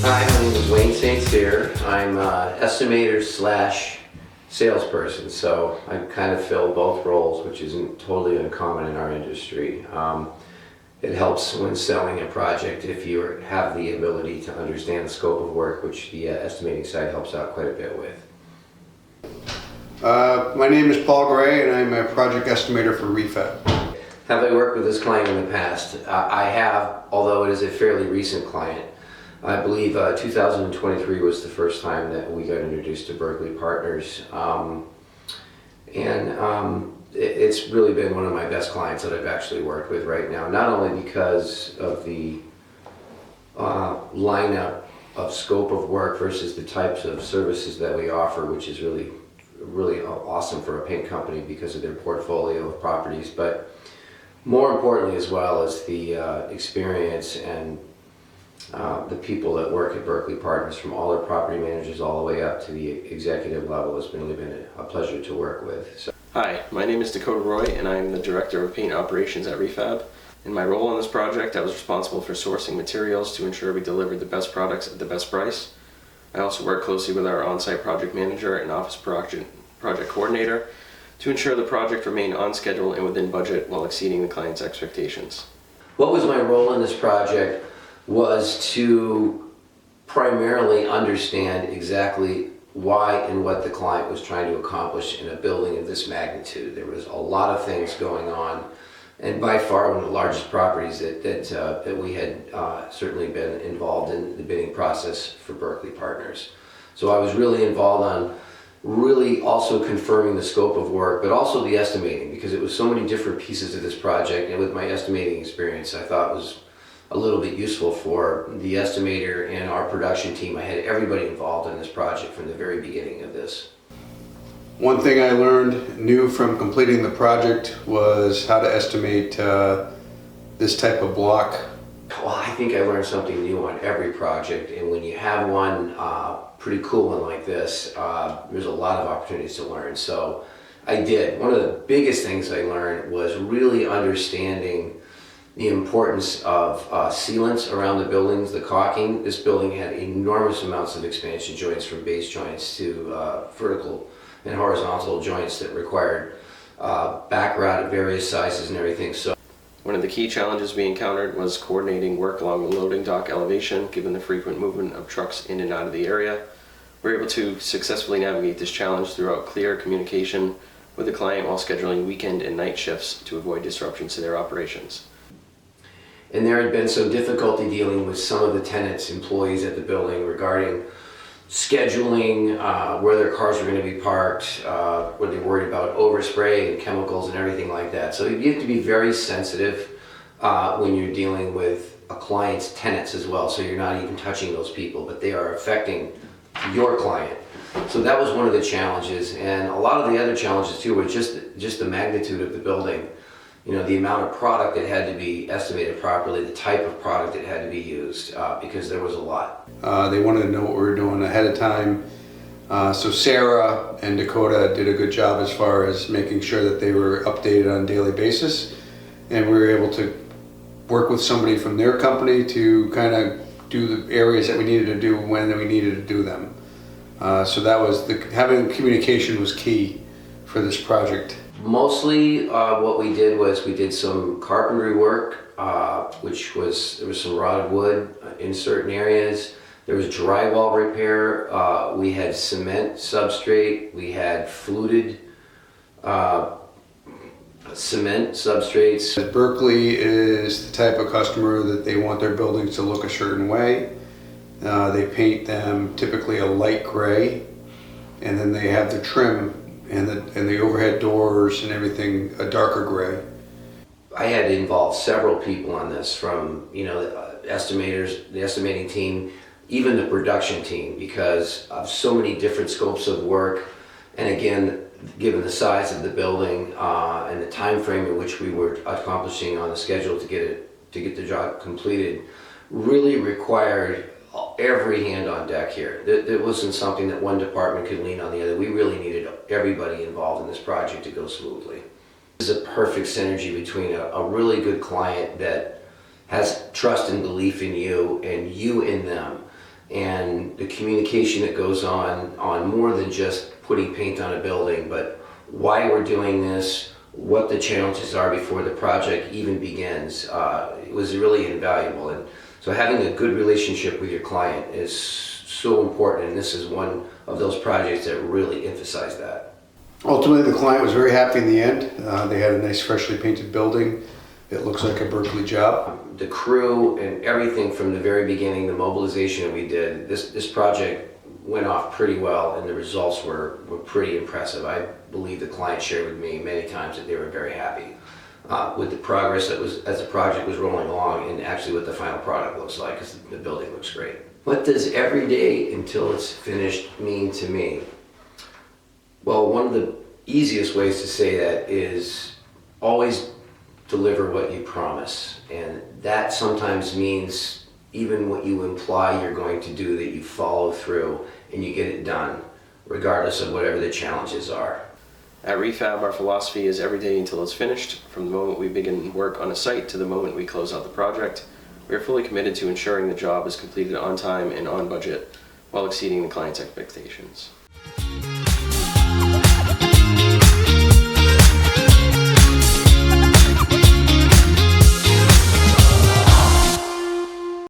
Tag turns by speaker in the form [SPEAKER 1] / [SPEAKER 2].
[SPEAKER 1] Hi, my name is Wayne St. Cyr. I'm estimator slash salesperson, so I kind of fill both roles, which isn't totally uncommon in our industry. It helps when selling a project if you have the ability to understand the scope of work, which the estimating side helps out quite a bit with.
[SPEAKER 2] My name is Paul Gray and I'm a project estimator for refab.
[SPEAKER 1] Have I worked with this client in the past? I have, although it is a fairly recent client. I believe 2023 was the first time that we got introduced to Berkeley Partners. It's really been one of my best clients that I've actually worked with right now, not only because of the lineup of scope of work versus the types of services that we offer, which is really awesome for a paint company because of their portfolio of properties, but more importantly as well as the experience and the people that work at Berkeley Partners, from all their property managers all the way up to the executive level. It's really been a pleasure to work with. So.
[SPEAKER 3] Hi, my name is Dakota Roy and I'm the Director of Paint Operations at Refab. In my role on this project, I was responsible for sourcing materials to ensure we delivered the best products at the best price. I also work closely with our on-site project manager and office project coordinator to ensure the project remained on schedule and within budget while exceeding the client's expectations.
[SPEAKER 1] What was my role in this project was to primarily understand exactly why and what the client was trying to accomplish in a building of this magnitude. There was a lot of things going on, and by far one of the largest properties that we had certainly been involved in the bidding process for Berkeley Partners. So I was really involved on really also confirming the scope of work, but also the estimating, because it was so many different pieces of this project, and with my estimating experience I thought was a little bit useful for the estimator and our production team. I had everybody involved in this project from the very beginning of this.
[SPEAKER 2] One thing I learned new from completing the project was how to estimate this type of block.
[SPEAKER 1] Well, I think I learned something new on every project, and when you have one pretty cool one like this, there's a lot of opportunities to learn. So I did. One of the biggest things I learned was really understanding the importance of sealants around the buildings, the caulking. This building had enormous amounts of expansion joints, from base joints to vertical and horizontal joints that required background at various sizes and everything. So
[SPEAKER 3] one of the key challenges we encountered was coordinating work along the loading dock elevation, given the frequent movement of trucks in and out of the area. We were able to successfully navigate this challenge throughout clear communication with the client while scheduling weekend and night shifts to avoid disruptions to their operations.
[SPEAKER 1] And there had been some difficulty dealing with some of the tenants, employees at the building, regarding scheduling, where their cars were going to be parked, were they worried about overspray and chemicals and everything like that. So you have to be very sensitive when you're dealing with a client's tenants as well. So you're not even touching those people, but they are affecting your client. So that was one of the challenges, and a lot of the other challenges too were just the magnitude of the building. You know, the amount of product that had to be estimated properly, the type of product that had to be used, because there was a lot.
[SPEAKER 2] They wanted to know what we were doing ahead of time. So Sarah and Dakota did a good job as far as making sure that they were updated on a daily basis. And we were able to work with somebody from their company to kind of do the areas that we needed to do when we needed to do them. So that was having communication was key for this project.
[SPEAKER 1] Mostly what we did was we did some carpentry work, there was some rotted wood in certain areas. There was drywall repair. We had cement substrate. We had fluted cement substrates.
[SPEAKER 2] Berkeley is the type of customer that they want their buildings to look a certain way. They paint them typically a light gray, and then they have the trim and the overhead doors and everything a darker gray.
[SPEAKER 1] I had to involve several people on this, from the estimators, the estimating team, even the production team, because of so many different scopes of work. And again, given the size of the building and the time frame in which we were accomplishing on the schedule to get the job completed, really required every hand on deck here. It wasn't something that one department could lean on the other. We really needed everybody involved in this project to go smoothly. This is a perfect synergy between a really good client that has trust and belief in you and you in them. And the communication that goes on more than just putting paint on a building, but why we're doing this, what the challenges are before the project even begins, it was really invaluable. And so having a good relationship with your client is so important, and this is one of those projects that really emphasize that.
[SPEAKER 2] Ultimately, the client was very happy in the end. They had a nice freshly painted building. It looks like a Berkeley job.
[SPEAKER 1] The crew and everything from the very beginning, the mobilization that we did, this project went off pretty well, and the results were pretty impressive. I believe the client shared with me many times that they were very happy with the progress that was as the project was rolling along, and actually what the final product looks like, because the building looks great. What does every day until it's finished mean to me? Well, one of the easiest ways to say that is always deliver what you promise. And that sometimes means even what you imply you're going to do, that you follow through and you get it done, regardless of whatever the challenges are.
[SPEAKER 3] At Refab, our philosophy is every day until it's finished. From the moment we begin work on a site to the moment we close out the project, we are fully committed to ensuring the job is completed on time and on budget while exceeding the client's expectations.